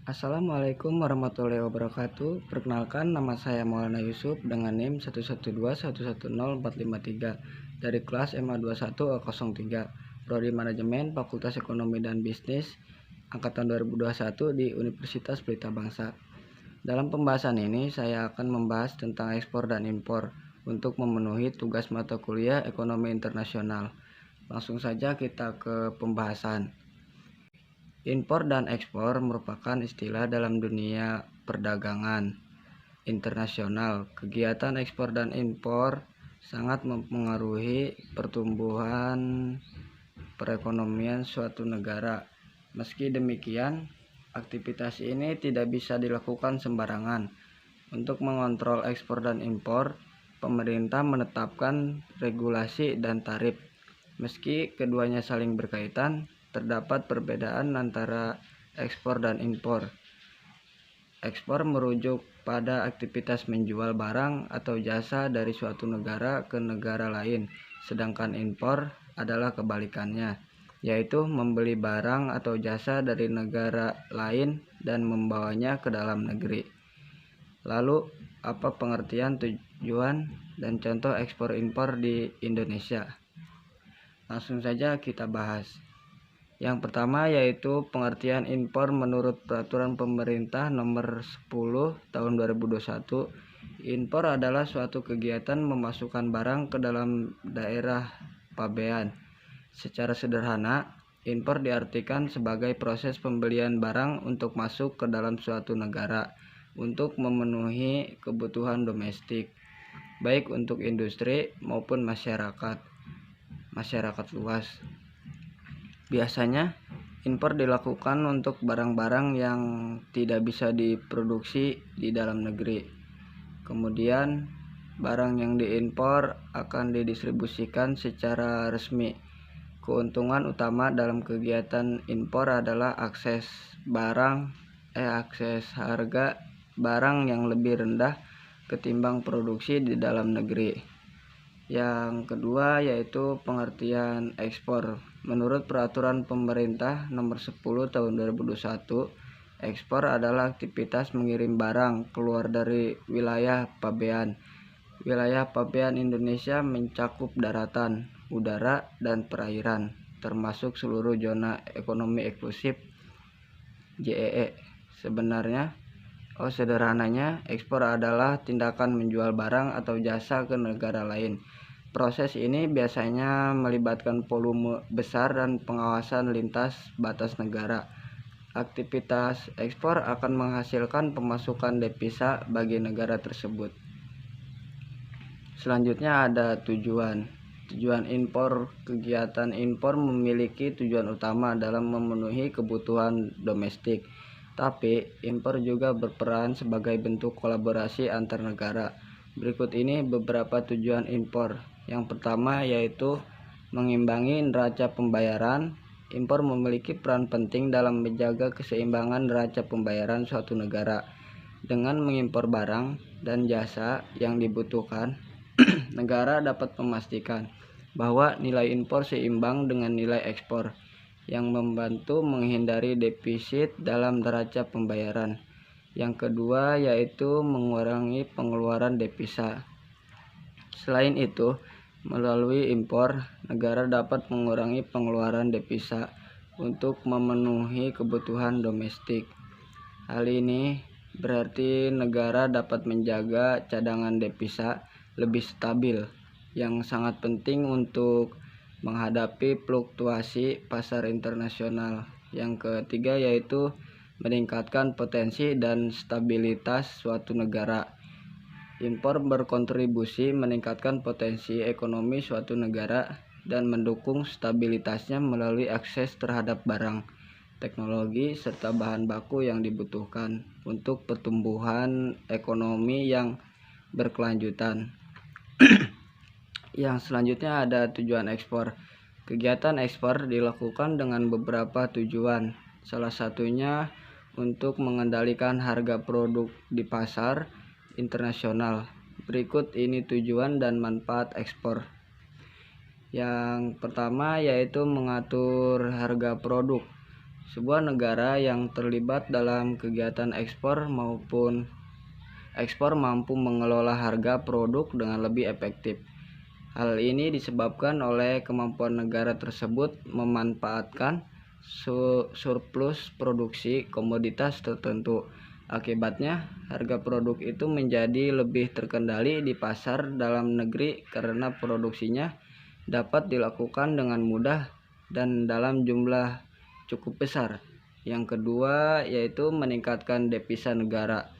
Assalamualaikum warahmatullahi wabarakatuh. Perkenalkan, nama saya Maulana Yusuf dengan NIM 112110453 dari kelas MA2103 Prodi Manajemen Fakultas Ekonomi dan Bisnis angkatan 2021 di Universitas Pelita Bangsa. Dalam pembahasan ini saya akan membahas tentang ekspor dan impor untuk memenuhi tugas mata kuliah Ekonomi Internasional. Langsung saja kita ke pembahasan. Impor dan ekspor merupakan istilah dalam dunia perdagangan internasional. Kegiatan ekspor dan impor sangat mempengaruhi pertumbuhan perekonomian suatu negara. Meski demikian, aktivitas ini tidak bisa dilakukan sembarangan. Untuk mengontrol ekspor dan impor, pemerintah menetapkan regulasi dan tarif. Meski keduanya saling berkaitan, terdapat perbedaan antara ekspor dan impor. Ekspor merujuk pada aktivitas menjual barang atau jasa dari suatu negara ke negara lain, sedangkan impor adalah kebalikannya, yaitu membeli barang atau jasa dari negara lain dan membawanya ke dalam negeri. Lalu, apa pengertian, tujuan, dan contoh ekspor impor di Indonesia? Langsung saja kita bahas. Yang pertama yaitu pengertian impor menurut Peraturan Pemerintah Nomor 10 Tahun 2021. Impor adalah suatu kegiatan memasukkan barang ke dalam daerah pabean. Secara sederhana, impor diartikan sebagai proses pembelian barang untuk masuk ke dalam suatu negara untuk memenuhi kebutuhan domestik, baik untuk industri maupun masyarakat luas. Biasanya, impor dilakukan untuk barang-barang yang tidak bisa diproduksi di dalam negeri. Kemudian, barang yang diimpor akan didistribusikan secara resmi. Keuntungan utama dalam kegiatan impor adalah akses harga barang yang lebih rendah ketimbang produksi di dalam negeri. Yang kedua yaitu pengertian ekspor. Menurut Peraturan Pemerintah Nomor 10 Tahun 2021, ekspor adalah aktivitas mengirim barang keluar dari wilayah pabean. Wilayah pabean Indonesia mencakup daratan, udara, dan perairan, termasuk seluruh zona ekonomi eksklusif (ZEE). Sederhananya, ekspor adalah tindakan menjual barang atau jasa ke negara lain. Proses ini biasanya melibatkan volume besar dan pengawasan lintas batas negara. Aktivitas ekspor akan menghasilkan pemasukan devisa bagi negara tersebut. Selanjutnya ada tujuan impor. Kegiatan impor memiliki tujuan utama dalam memenuhi kebutuhan domestik, tapi impor juga berperan sebagai bentuk kolaborasi antar negara. Berikut ini beberapa tujuan impor. Yang pertama yaitu mengimbangi neraca pembayaran. Impor memiliki peran penting dalam menjaga keseimbangan neraca pembayaran suatu negara. Dengan mengimpor barang dan jasa yang dibutuhkan, negara dapat memastikan bahwa nilai impor seimbang dengan nilai ekspor, yang membantu menghindari defisit dalam neraca pembayaran. Yang kedua yaitu mengurangi pengeluaran devisa. Selain itu, melalui impor, negara dapat mengurangi pengeluaran devisa untuk memenuhi kebutuhan domestik. Hal ini berarti negara dapat menjaga cadangan devisa lebih stabil, yang sangat penting untuk menghadapi fluktuasi pasar internasional. Yang ketiga yaitu meningkatkan potensi dan stabilitas suatu negara. Impor berkontribusi meningkatkan potensi ekonomi suatu negara dan mendukung stabilitasnya melalui akses terhadap barang, teknologi, serta bahan baku yang dibutuhkan untuk pertumbuhan ekonomi yang berkelanjutan. Yang selanjutnya ada tujuan ekspor. Kegiatan ekspor dilakukan dengan beberapa tujuan. Salah satunya untuk mengendalikan harga produk di pasar internasional. Berikut ini tujuan dan manfaat ekspor. Yang pertama yaitu mengatur harga produk. Sebuah negara yang terlibat dalam kegiatan ekspor mampu mengelola harga produk dengan lebih efektif. Hal ini disebabkan oleh kemampuan negara tersebut memanfaatkan surplus produksi komoditas tertentu. Akibatnya, harga produk itu menjadi lebih terkendali di pasar dalam negeri karena produksinya dapat dilakukan dengan mudah dan dalam jumlah cukup besar. Yang kedua yaitu meningkatkan devisa negara.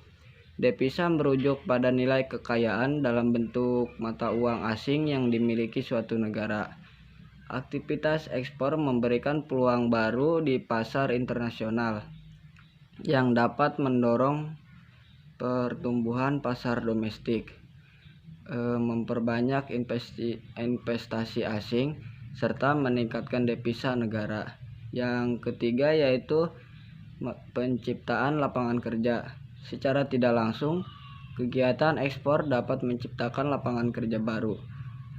Devisa merujuk pada nilai kekayaan dalam bentuk mata uang asing yang dimiliki suatu negara. Aktivitas ekspor memberikan peluang baru di pasar internasional yang dapat mendorong pertumbuhan pasar domestik, memperbanyak investasi asing, serta meningkatkan devisa negara. Yang ketiga yaitu penciptaan lapangan kerja. Secara tidak langsung, kegiatan ekspor dapat menciptakan lapangan kerja baru.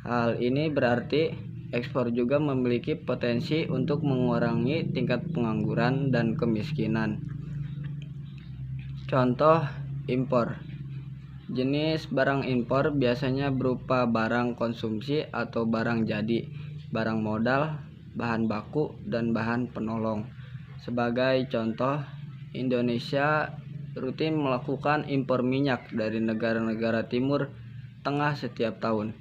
Hal ini berarti ekspor juga memiliki potensi untuk mengurangi tingkat pengangguran dan kemiskinan. Contoh impor. Jenis barang impor biasanya berupa barang konsumsi atau barang jadi, barang modal, bahan baku, dan bahan penolong. Sebagai contoh, Indonesia rutin melakukan impor minyak dari negara-negara Timur Tengah setiap tahun.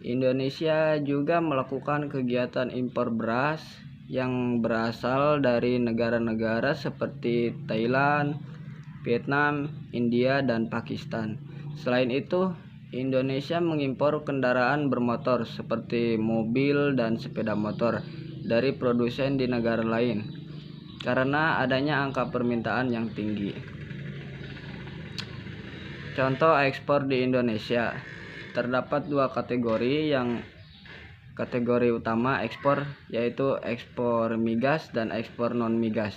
Indonesia juga melakukan kegiatan impor beras yang berasal dari negara-negara seperti Thailand, Vietnam, India, dan Pakistan. Selain itu, Indonesia mengimpor kendaraan bermotor seperti mobil dan sepeda motor dari produsen di negara lain karena adanya angka permintaan yang tinggi. Contoh ekspor di Indonesia. Terdapat dua kategori kategori utama ekspor, yaitu ekspor migas dan ekspor non-migas.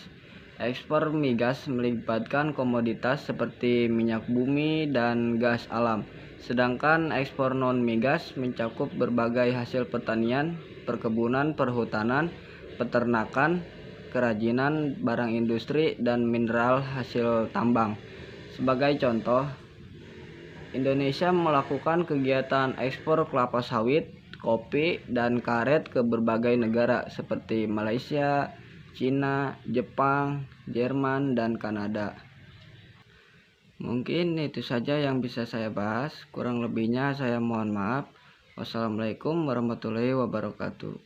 Ekspor migas melibatkan komoditas seperti minyak bumi dan gas alam, sedangkan ekspor non-migas mencakup berbagai hasil pertanian, perkebunan, perhutanan, peternakan, kerajinan, barang industri, dan mineral hasil tambang. Sebagai contoh, Indonesia melakukan kegiatan ekspor kelapa sawit, kopi, dan karet ke berbagai negara seperti Malaysia, Cina, Jepang, Jerman, dan Kanada. Mungkin itu saja yang bisa saya bahas. Kurang lebihnya saya mohon maaf. Wassalamualaikum warahmatullahi wabarakatuh.